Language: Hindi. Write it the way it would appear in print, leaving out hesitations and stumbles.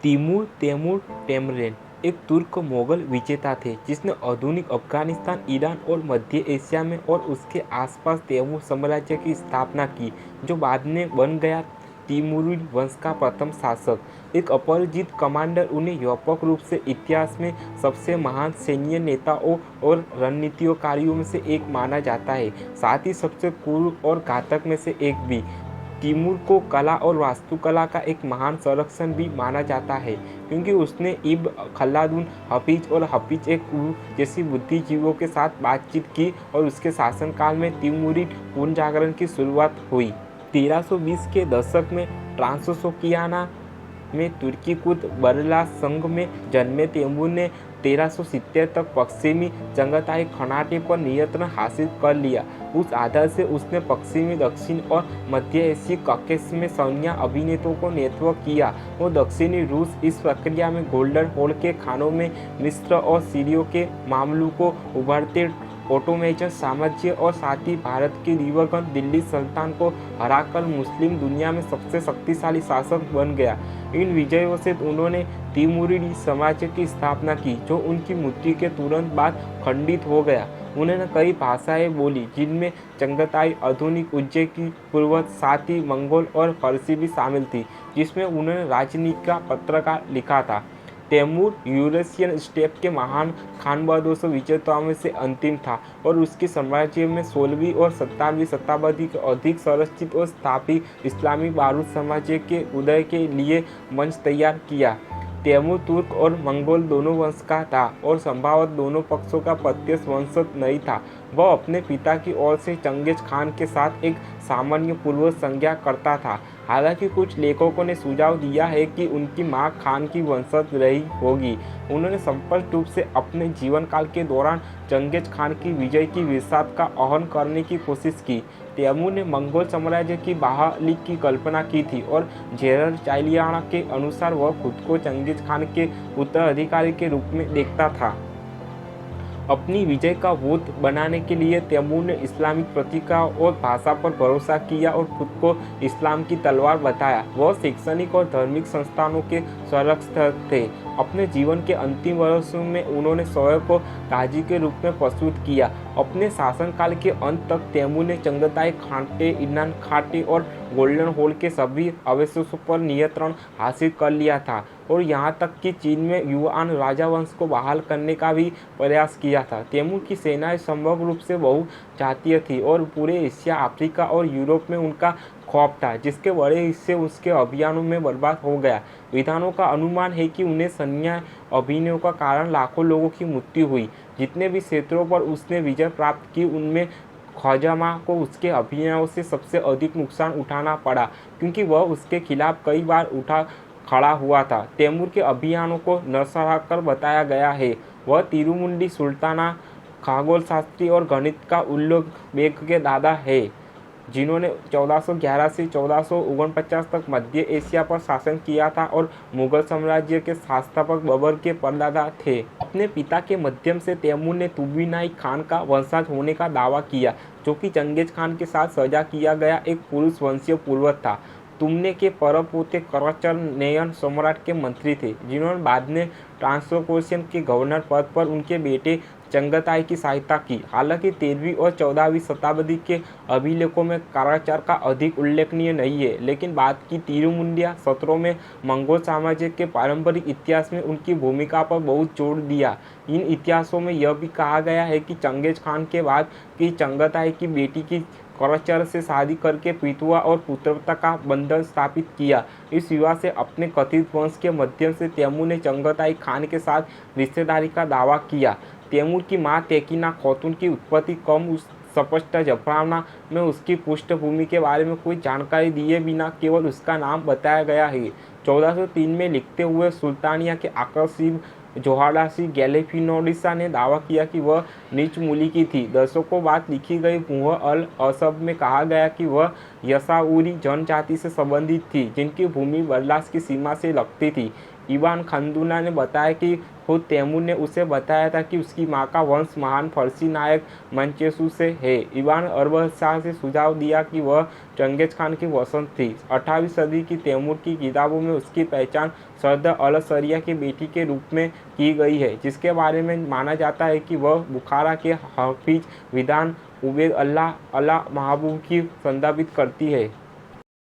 तैमूर टेमरेन एक तुर्क मोगल विजेता थे जिसने आधुनिक अफगानिस्तान, ईरान और मध्य एशिया में और उसके आसपास तैमूर साम्राज्य की स्थापना की, जो बाद में बन गया तिमूरिद वंश का प्रथम शासक। एक अपरिचित कमांडर, उन्हें व्यापक रूप से इतिहास में सबसे महान सैन्य नेताओं और रणनीतिकारियों में से एक माना जाता है, साथ ही सबसे क्रूर और घातक में से एक भी। तिमूर को कला और वास्तुकला का एक महान संरक्षण भी माना जाता है, क्योंकि उसने इब्न खल्दून, हफीज और हफीज ए कुलू जैसी बुद्धिजीवियों के साथ बातचीत की और उसके शासनकाल में तिमूरिड पुनर्जागरण की शुरुआत हुई। 1320 के दशक में ट्रांसोक्सानिया में तुर्कीकृत बरला संघ में जन्मे तैमूर ने 1370 तक पश्चिमी चंगताई खानाटे पर नियंत्रण हासिल कर लिया। उस आधार से उसने पश्चिमी, दक्षिण और मध्य एशियाई कॉकेशस में सैन्य अभिनेताओं को नेतृत्व किया और दक्षिणी रूस इस प्रक्रिया में गोल्डन होल के खानों में मिस्र और सीरिया के मामलुकों, उभरते ओटोमेजन साम्राज्य और साथ ही भारत की दिवंगत दिल्ली सल्तनत को हराकर मुस्लिम दुनिया में सबसे शक्तिशाली शासक बन गया। इन विजयों से उन्होंने तिमूरिड साम्राज्य की स्थापना की, जो उनकी मृत्यु के तुरंत बाद खंडित हो गया। उन्होंने कई भाषाएं बोली, जिनमें चंगताई, आधुनिक उज़्बेक पूर्वज, साथ ही मंगोल और फारसी भी शामिल थी, जिसमें उन्होंने राजनीति का पत्रकार लिखा था। तैमूर यूरेशियन स्टेप के महान खानबादों विजेताओं में से अंतिम था और उसके साम्राज्य में 16वीं और 17वीं शताब्दी के अधिक संरचित और स्थापित इस्लामी बारूद साम्राज्य के उदय के लिए मंच तैयार किया। तैमूर तुर्क और मंगोल दोनों वंश का था और संभवतः दोनों पक्षों का प्रत्यक्ष वंशज नहीं था। वह अपने पिता की ओर से चंगेज खान के साथ एक सामान्य पूर्वज संज्ञा करता था। हालांकि कुछ लेखकों ने सुझाव दिया है कि उनकी मां खान की वंशज रही होगी। उन्होंने स्पष्ट रूप से अपने जीवन काल के दौरान चंगेज खान की विजय की विरासत का आहरण करने की कोशिश की। तैमूर ने मंगोल साम्राज्य की बहाली की कल्पना की थी और जेरर चाइलियाना के अनुसार वह खुद को चंगेज खान के उत्तराधिकारी के रूप में देखता था। अपनी विजय का भूत बनाने के लिए तैमूर ने इस्लामिक प्रतीकों और भाषा पर भरोसा किया और खुद को इस्लाम की तलवार बताया। वह शैक्षणिक और धार्मिक संस्थानों के संरक्षक थे। अपने जीवन के अंतिम वर्षों में उन्होंने स्वयं को काजी के रूप में प्रस्तुत किया। अपने शासनकाल के अंत तक तैमूर ने चंगताई खानटे, ईरान खानटे और गोल्डन होल के सभी अवशेषों पर नियंत्रण हासिल कर लिया था और यहाँ तक कि चीन में युआन राजवंश को बहाल करने का भी प्रयास किया था। तैमूर की सेनाएं संभव रूप से बहुजातीय थी और पूरे एशिया, अफ्रीका और यूरोप में उनका खौफ था, जिसके बड़े हिस्से उसके अभियानों में बर्बाद हो गया। विद्वानों का अनुमान है कि उन्हें सैन्य अभियानों का कारण लाखों लोगों की मृत्यु हुई। जितने भी क्षेत्रों पर उसने विजय प्राप्त की, उनमें ख्वाजा को उसके अभियानों से सबसे अधिक नुकसान उठाना पड़ा, क्योंकि वह उसके खिलाफ कई बार उठा खड़ा हुआ था। तैमूर के अभियानों को नरसंहार बताया गया है। वह तिरुमुंडी सुल्ताना, खगोलशास्त्री और गणित का उल्लेख के दादा है, जिन्होंने 1411 से 1449 तक मध्य एशिया पर शासन किया था और मुगल साम्राज्य के संस्थापक बाबर के परदादा थे। अपने पिता के माध्यम से तैमूर ने तुर्गुनाई खान का वंशज होने का दावा किया, जो कि चंगेज खान के साथ साझा किया गया एक पुरुष वंशीय पूर्वज था। तुमने के परपोते करचर नयन सम्राट के मंत्री थे, जिन्होंने बाद में ट्रांसोक्सानिया के गवर्नर पद पर उनके बेटे चंगताई की सहायता की। हालांकि 13वीं और 14वीं शताब्दी के अभिलेखों में कराचार का अधिक उल्लेखनीय नहीं है, लेकिन बाद की तिरुमुंडिया सत्रों में मंगोल साम्राज्य के पारंपरिक इतिहास में उनकी भूमिका पर बहुत जोर दिया। इन इतिहासों में यह भी कहा गया है कि चंगेज खान के बाद की चंगताई की बेटी की कराचार से शादी करके पितुआ और पुत्रता का बंधन स्थापित किया। इस विवाह से अपने कथित वंश के माध्यम से तैमूर ने चंगताई खान के साथ रिश्तेदारी का दावा किया। तैमूर की मां तेकिना खातून की उत्पत्ति कम स्पष्ट जफरनामा में उसकी पृष्ठभूमि के बारे में कोई जानकारी दिए बिना केवल उसका नाम बताया गया है। 1403 में लिखते हुए सुल्तानिया के आकर्षित जोहाडासी गैलिफिनोडिसा ने दावा किया कि वह नीच मूली की थी। दशकों बाद लिखी गई मुहर अल असब में कहा गया कि वह यसाऊरी जनजाति से संबंधित थी, जिनकी भूमि बरलास की सीमा से लगती थी। इब्न खल्दून ने बताया कि खुद तैमूर ने उसे बताया था कि उसकी माँ का वंश महान फारसी नायक मंचेसू से है। इब्न अरब शाह ने सुझाव दिया कि वह चंगेज खान की वंशज थी। 18वीं सदी की तैमूर की किताबों में उसकी पहचान सरदार अल-सरिया की बेटी के रूप में की गई है, जिसके बारे में माना जाता है कि वह बुखारा के हाफिज विद्वान उबैद अल्लाह महबूब की संदर्भित करती है।